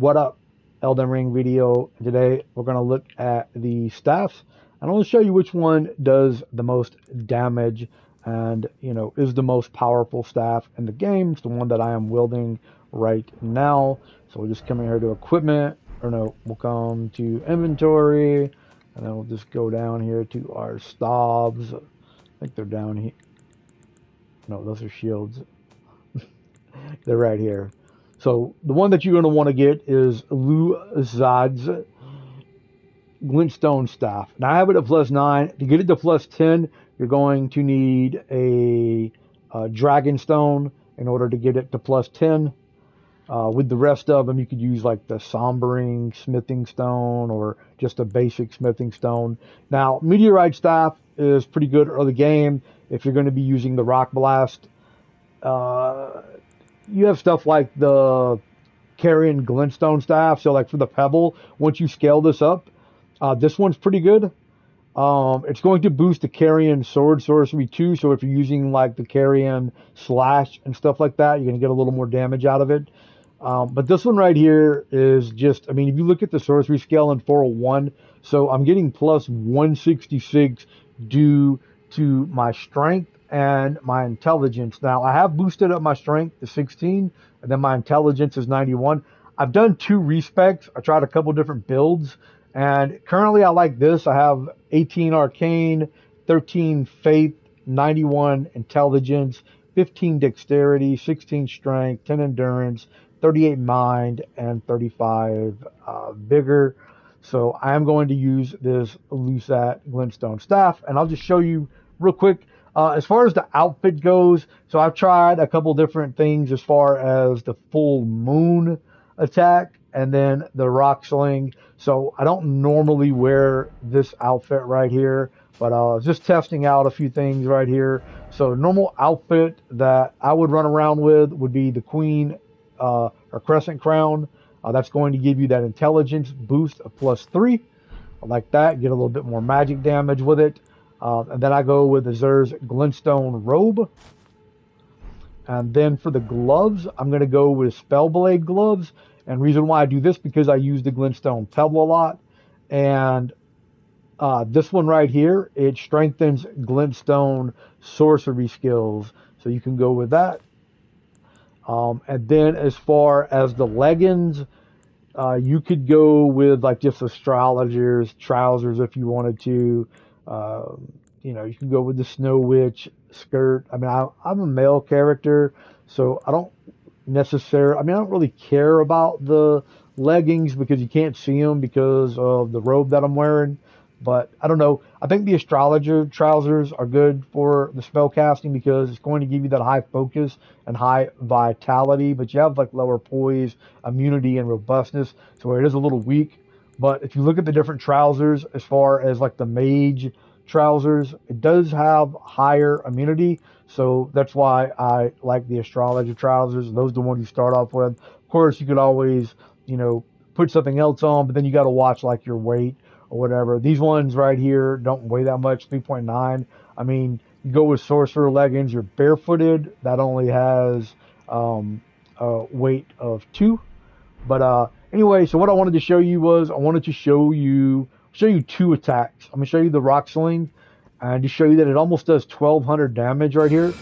What up, Elden Ring video. Today we're going to look at the staffs and I'm going to show you which one does the most damage and, is the most powerful staff in the game. It's the one that I am wielding right now. So we'll just come in here to equipment, or no, we'll come to inventory, and then we'll just go down here to our stabs. I think they're down here. No, those are shields. They're right here. So the one that you're going to want to get is Luzad's Glintstone Staff. Now I have it at +9. To get it to +10, you're going to need a Dragon Stone in order to get it to +10. With the rest of them, you could use like the Sombering Smithing Stone or just a basic Smithing Stone. Now, Meteorite Staff is pretty good early game if you're going to be using the Rock Blast. You have stuff like the Carrion Glintstone Staff. So like for the Pebble, once you scale this up, this one's pretty good. It's going to boost the Carrion Sword Sorcery too. So if you're using like the Carrion Slash and stuff like that, you're going to get a little more damage out of it. But this one right here is just, if you look at the sorcery scale in 401, so I'm getting +166 due to my strength and my intelligence. Now, I have boosted up my strength to 16, and then my intelligence is 91. I've done 2 respecs. I tried a couple different builds, and currently I like this. I have 18 Arcane, 13 Faith, 91 Intelligence, 15 Dexterity, 16 Strength, 10 Endurance, 38 Mind, and 35 Vigor. So I am going to use this Lusat Glintstone Staff, and I'll just show you real quick. As far as the outfit goes, so I've tried a couple different things as far as the full moon attack and then the rock sling. So I don't normally wear this outfit right here, but I was just testing out a few things right here. So normal outfit that I would run around with would be the Queen or Crescent Crown. That's going to give you that intelligence boost of +3. I like that. Get a little bit more magic damage with it. And then I go with the Zer's Glintstone Robe. And then for the gloves, I'm going to go with Spellblade gloves. And reason why I do this, because I use the Glintstone Pebble a lot. And this one right here, it strengthens Glintstone sorcery skills. So you can go with that. And then as far as the leggings, you could go with like just astrologer's trousers if you wanted to. You can go with the Snow Witch skirt. I'm a male character, so I don't necessarily, I don't really care about the leggings because you can't see them because of the robe that I'm wearing. But I don't know. I think the astrologer trousers are good for the spell casting because it's going to give you that high focus and high vitality, but you have like lower poise, immunity, and robustness, so it is a little weak. But if you look at the different trousers, as far as like the mage trousers, it does have higher immunity. So that's why I like the astrologer trousers. Those are the ones you start off with. Of course, you could always, put something else on, but then you got to watch like your weight or whatever. These ones right here don't weigh that much, 3.9. You go with sorcerer leggings, you're barefooted. That only has a weight of 2. But anyway, so what I wanted to show you was I wanted to show you 2 attacks. I'm going to show you the rock sling and to show you that it almost does 1,200 damage right here.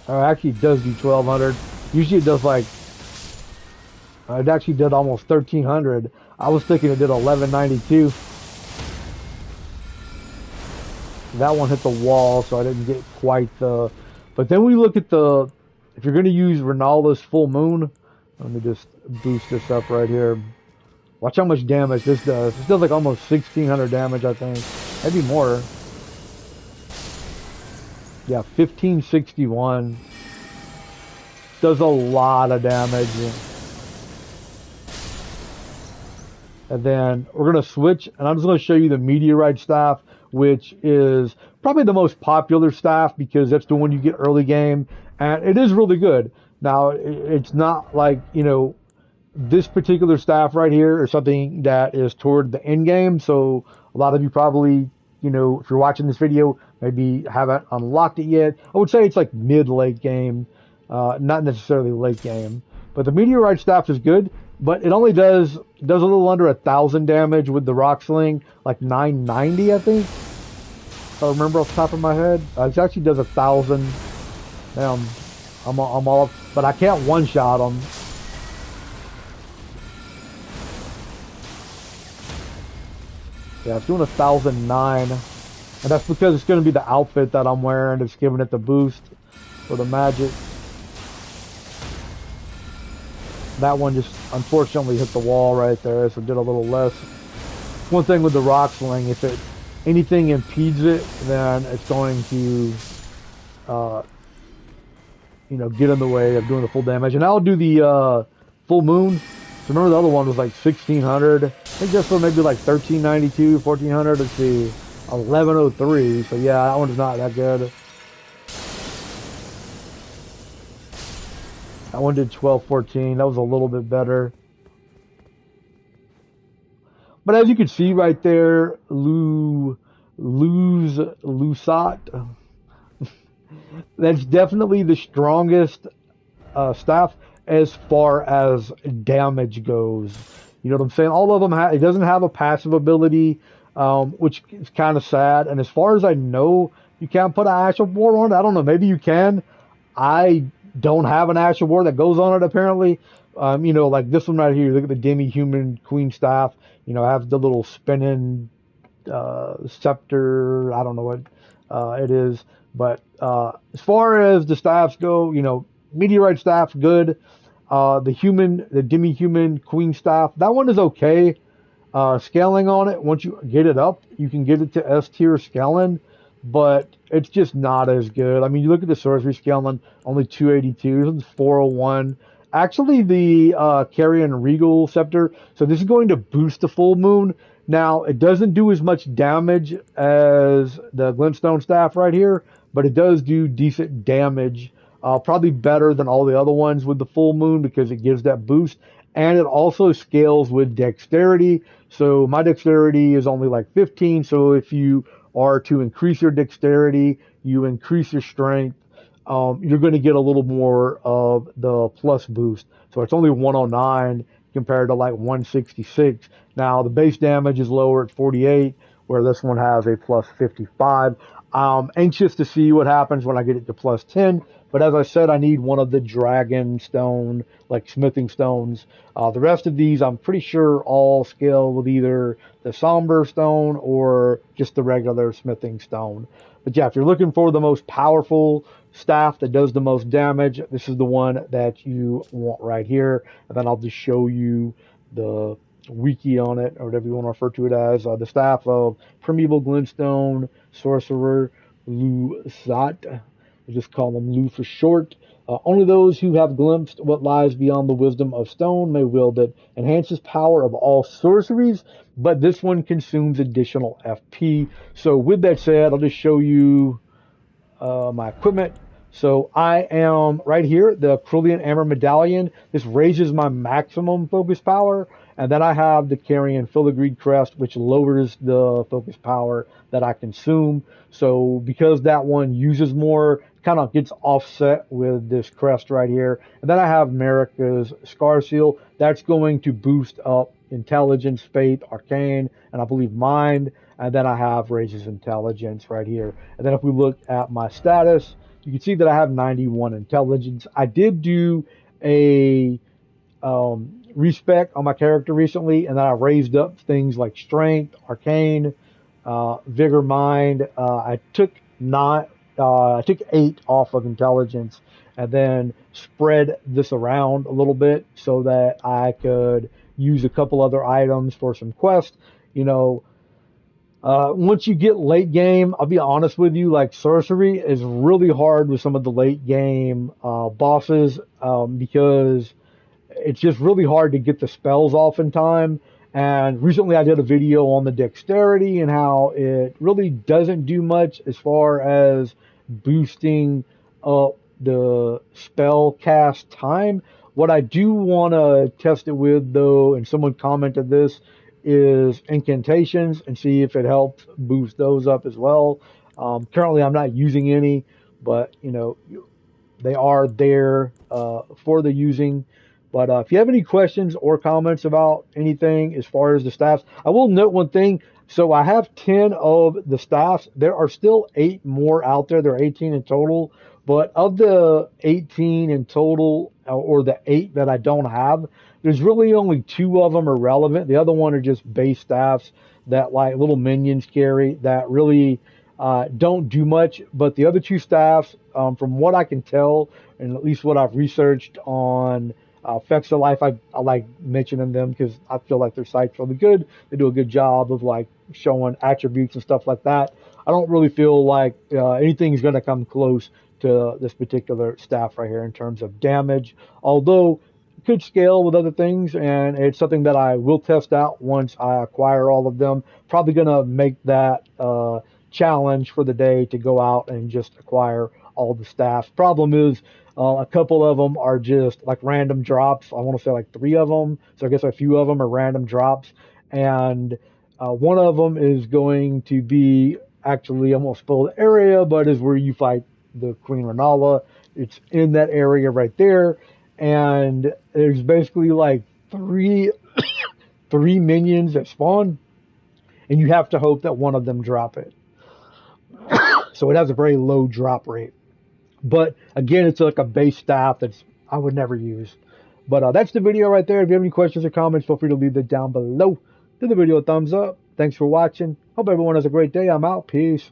Actually, it does do 1,200. Usually it does like, it actually did almost 1,300. I was thinking it did 1,192. That one hit the wall, so I didn't get quite the... But then we look at if you're going to use Ronaldo's Full Moon, let me just boost this up right here. Watch how much damage this does. This does like almost 1,600 damage, I think. Maybe more. Yeah, 1,561. Does a lot of damage. And then we're going to switch, and I'm just going to show you the Meteorite Staff, which is probably the most popular staff because that's the one you get early game, and it is really good. Now, it's not like, this particular staff right here is something that is toward the end game, so a lot of you probably, if you're watching this video, maybe haven't unlocked it yet. I would say it's like mid-late game, not necessarily late game. But the meteorite staff is good, but it only does a little under 1,000 damage with the rock sling, like 990, I think. If I remember off the top of my head, it actually does 1,000. Damn, I'm all, but I can't one shot them. Yeah, it's doing 1,009, and that's because it's going to be the outfit that I'm wearing that's giving it the boost for the magic. That one just unfortunately hit the wall right there, so it did a little less. One thing with the rock sling, if anything impedes it, then it's going to, get in the way of doing the full damage. And I'll do the full moon. So remember the other one was like 1,600. I think this one maybe like 1,392, 1,400. Let's see, 1,103. So yeah, that one's not that good. That one did 1214. That was a little bit better. But as you can see right there, Lusat. That's definitely the strongest staff as far as damage goes. You know what I'm saying? All of them it doesn't have a passive ability, which is kind of sad. And as far as I know, you can't put an Ash of War on it. I don't know. Maybe you can. I don't have an Ash of War that goes on it apparently. Like this one right here. Look at the demi-human queen staff. I have the little spinning scepter. I don't know what it is. But as far as the staffs go, meteorite staff, good. The demi-human queen staff, that one is okay. Scaling on it, once you get it up, you can get it to S tier scaling, but it's just not as good. I mean, you look at the sorcery scaling, only 282, this one's 401. Actually, the Carrion Regal Scepter, so this is going to boost the full moon. Now, it doesn't do as much damage as the Glintstone staff right here, but it does do decent damage. Probably better than all the other ones with the full moon because it gives that boost. And it also scales with dexterity. So my dexterity is only like 15. So if you are to increase your dexterity, you increase your strength, you're going to get a little more of the plus boost. So it's only 109 compared to like 166. Now the base damage is lower at 48, where this one has a plus 55. I'm anxious to see what happens when I get it to plus 10. But as I said, I need one of the dragon stone, like smithing stones. The rest of these, I'm pretty sure all scale with either the somber stone or just the regular smithing stone. But yeah, if you're looking for the most powerful staff that does the most damage, this is the one that you want right here. And then I'll just show you the wiki on it, or whatever you want to refer to it as. The staff of Primeval Glintstone Sorcerer Lusat. I just call them Lu for short. Only those who have glimpsed what lies beyond the wisdom of stone may wield it. Enhances power of all sorceries, but this one consumes additional FP. So with that said, I'll just show you my equipment. So I am right here, the Cerulean Amber Medallion. This raises my maximum focus power. And then I have the Carrion Filigreed Crest, which lowers the focus power that I consume. So because that one uses more, kind of gets offset with this crest right here. And then I have Marika's Scar Seal. That's going to boost up Intelligence, Faith, Arcane, and I believe Mind. And then I have Raises Intelligence right here. And then if we look at my status, you can see that I have 91 Intelligence. I did do a respec on my character recently, and then I raised up things like Strength, Arcane, Vigor, Mind. I took 8 off of Intelligence, and then spread this around a little bit so that I could use a couple other items for some quests. Once you get late game, I'll be honest with you, like sorcery is really hard with some of the late game bosses because it's just really hard to get the spells off in time. And recently I did a video on the dexterity and how it really doesn't do much as far as boosting up the spell cast time. What I do want to test it with though, and someone commented this, is incantations and see if it helps boost those up as well. Currently I'm not using any, but they are there for the using. But if you have any questions or comments about anything as far as the staffs, I will note one thing. So I have 10 of the staffs. There are still 8 more out there. There are 18 in total. But of the 18 in total, or the 8 that I don't have, there's really only 2 of them are relevant. The other one are just base staffs that like little minions carry that really don't do much. But the other 2 staffs, from what I can tell, and at least what I've researched on Effects of Life, I like mentioning them because I feel like their site's really good. They do a good job of like showing attributes and stuff like that. I don't really feel like anything's going to come close to this particular staff right here in terms of damage, although it could scale with other things, and it's something that I will test out once I acquire all of them. Probably going to make that challenge for the day to go out and just acquire all the staffs. Problem is, a couple of them are just like random drops. I want to say like 3 of them. So I guess a few of them are random drops. And one of them is going to be actually, I won't spoil the area, but is where you fight the Queen Renala. It's in that area right there. And there's basically like three minions that spawn. And you have to hope that one of them drop it. So it has a very low drop rate. But again, it's like a base staff that's I would never use. But that's the video right there. If you have any questions or comments, feel free to leave them down below. Give the video a thumbs up. Thanks for watching. Hope everyone has a great day. I'm out. Peace.